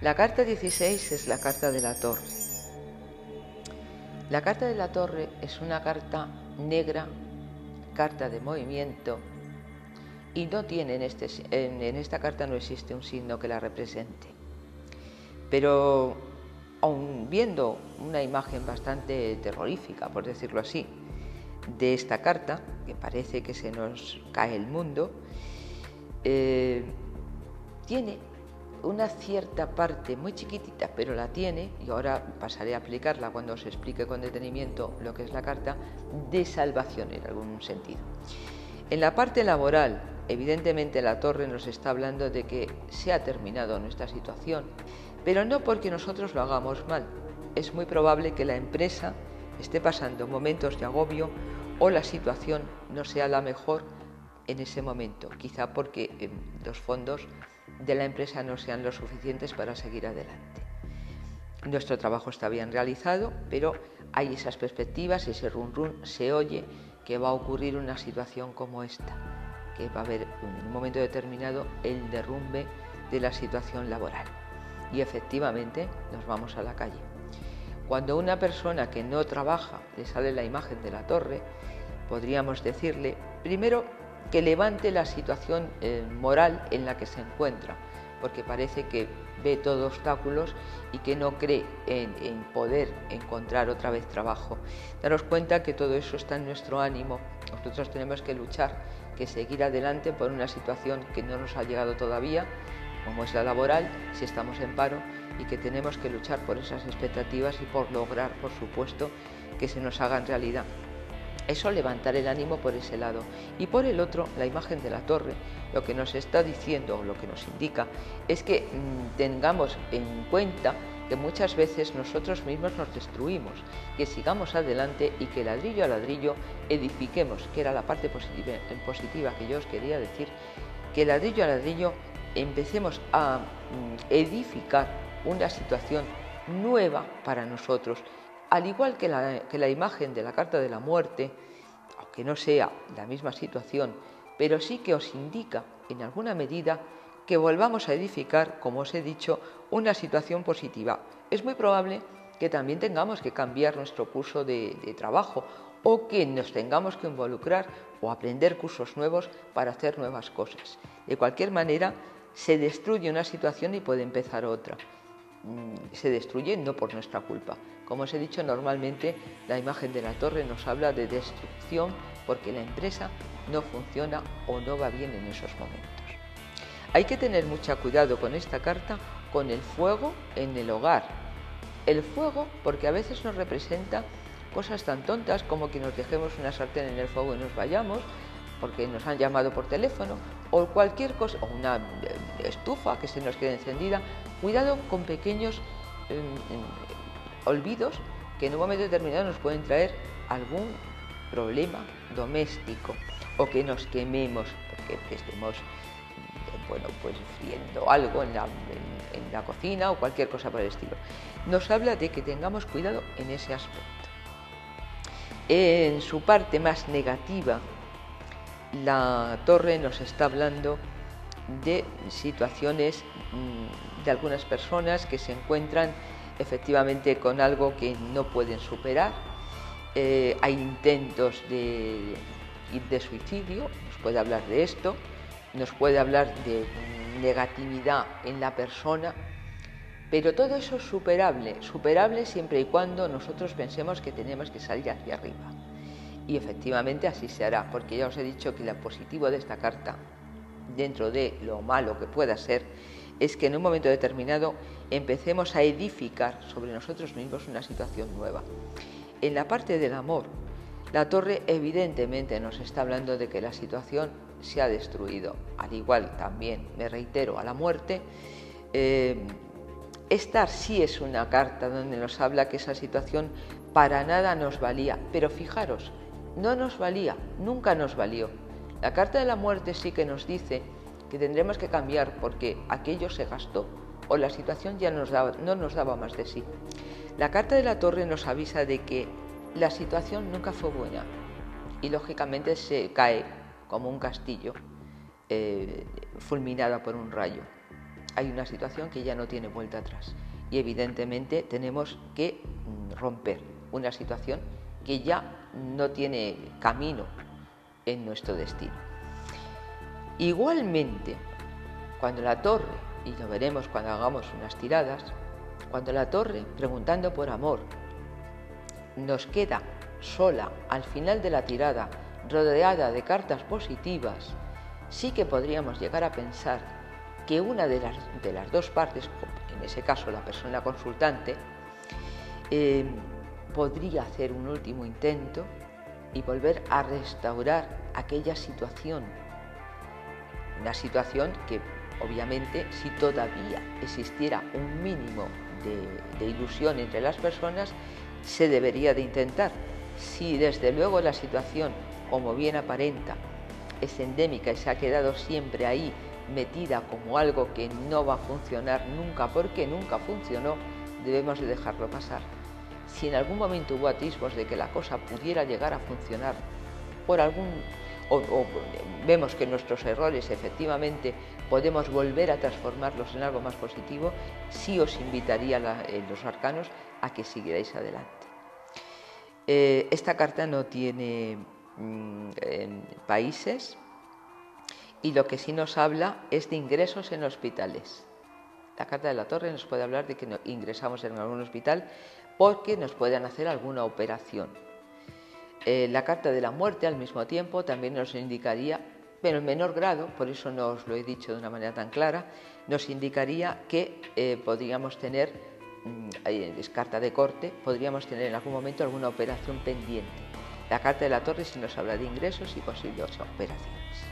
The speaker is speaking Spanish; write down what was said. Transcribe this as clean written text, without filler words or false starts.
La carta 16 es la carta de la Torre. La carta de la Torre es una carta negra, carta de movimiento, y no tiene en esta carta no existe un signo que la represente. Pero aun viendo una imagen bastante terrorífica, por decirlo así, de esta carta, que parece que se nos cae el mundo, tiene una cierta parte muy chiquitita, pero la tiene, y ahora pasaré a aplicarla cuando os explique con detenimiento lo que es la carta, de salvación en algún sentido. En la parte laboral, evidentemente la Torre nos está hablando de que se ha terminado nuestra situación, pero no porque nosotros lo hagamos mal. Es muy probable que la empresa esté pasando momentos de agobio o la situación no sea la mejor en ese momento, quizá porque los fondos de la empresa no sean lo suficientes para seguir adelante. Nuestro trabajo está bien realizado, pero hay esas perspectivas, ese run run, se oye que va a ocurrir una situación como esta, que va a haber en un momento determinado el derrumbe de la situación laboral. Y efectivamente nos vamos a la calle. Cuando a una persona que no trabaja le sale la imagen de la Torre, podríamos decirle, primero, que levante la situación moral en la que se encuentra, porque parece que ve todo obstáculos y que no cree en poder encontrar otra vez trabajo. Daros cuenta que todo eso está en nuestro ánimo. Nosotros tenemos que luchar, que seguir adelante por una situación que no nos ha llegado todavía, como es la laboral, si estamos en paro, y que tenemos que luchar por esas expectativas y por lograr, por supuesto, que se nos hagan realidad. Eso, levantar el ánimo por ese lado. Y por el otro, la imagen de la Torre, lo que nos está diciendo, lo que nos indica, es que tengamos en cuenta que muchas veces nosotros mismos nos destruimos, que sigamos adelante y que ladrillo a ladrillo edifiquemos, que era la parte positiva que yo os quería decir, que ladrillo a ladrillo empecemos a edificar una situación nueva para nosotros. Al igual que la imagen de la carta de la muerte, aunque no sea la misma situación, pero sí que os indica en alguna medida que volvamos a edificar, como os he dicho, una situación positiva. Es muy probable que también tengamos que cambiar nuestro curso de trabajo o que nos tengamos que involucrar o aprender cursos nuevos para hacer nuevas cosas. De cualquier manera, se destruye una situación y puede empezar otra. Se destruye no por nuestra culpa. Como os he dicho, normalmente la imagen de la Torre nos habla de destrucción porque la empresa no funciona o no va bien en esos momentos. Hay que tener mucho cuidado con esta carta, con el fuego en el hogar. El fuego, porque a veces nos representa cosas tan tontas como que nos dejemos una sartén en el fuego y nos vayamos, porque nos han llamado por teléfono, o cualquier cosa, o una estufa que se nos quede encendida. Cuidado con pequeños olvidos que en un momento determinado nos pueden traer algún problema doméstico, o que nos quememos porque estemos friendo algo en la cocina o cualquier cosa por el estilo. Nos habla de que tengamos cuidado en ese aspecto. En su parte más negativa, la Torre nos está hablando de situaciones de algunas personas que se encuentran efectivamente con algo que no pueden superar. Hay intentos de suicidio, nos puede hablar de esto, nos puede hablar de negatividad en la persona, pero todo eso es superable siempre y cuando nosotros pensemos que tenemos que salir hacia arriba. Y efectivamente así se hará, porque ya os he dicho que lo positivo de esta carta, dentro de lo malo que pueda ser, es que en un momento determinado empecemos a edificar sobre nosotros mismos una situación nueva. En la parte del amor, la Torre evidentemente nos está hablando de que la situación se ha destruido, al igual también, me reitero, a la muerte. Esta sí es una carta donde nos habla que esa situación para nada nos valía, pero fijaros, no nos valía, nunca nos valió. La carta de la muerte sí que nos dice que tendremos que cambiar porque aquello se gastó o la situación ya no nos daba más de sí. La carta de la Torre nos avisa de que la situación nunca fue buena y lógicamente se cae como un castillo fulminada por un rayo. hay una situación que ya no tiene vuelta atrás y evidentemente tenemos que romper una situación que ya no tiene camino en nuestro destino. Igualmente, cuando la torre, y lo veremos cuando hagamos unas tiradas, cuando la torre, preguntando por amor, nos queda sola al final de la tirada, rodeada de cartas positivas, sí que podríamos llegar a pensar que una de las dos partes, en ese caso la persona consultante, podría hacer un último intento y volver a restaurar aquella situación. Una situación que, obviamente, si todavía existiera un mínimo de ilusión entre las personas, se debería de intentar. Si desde luego la situación, como bien aparenta, es endémica y se ha quedado siempre ahí metida como algo que no va a funcionar nunca porque nunca funcionó, debemos de dejarlo pasar. Si en algún momento hubo atisbos de que la cosa pudiera llegar a funcionar por algún o vemos que nuestros errores efectivamente podemos volver a transformarlos en algo más positivo, sí os invitaría los arcanos a que siguierais adelante. Esta carta no tiene países y lo que sí nos habla es de ingresos en hospitales. La carta de la torre nos puede hablar de que ingresamos en algún hospital porque nos puedan hacer alguna operación. La carta de la muerte al mismo tiempo también nos indicaría, pero en menor grado, por eso no os lo he dicho de una manera tan clara, nos indicaría que podríamos tener, es carta de corte, podríamos tener en algún momento alguna operación pendiente. La carta de la torre sí nos habla de ingresos y posibles operaciones.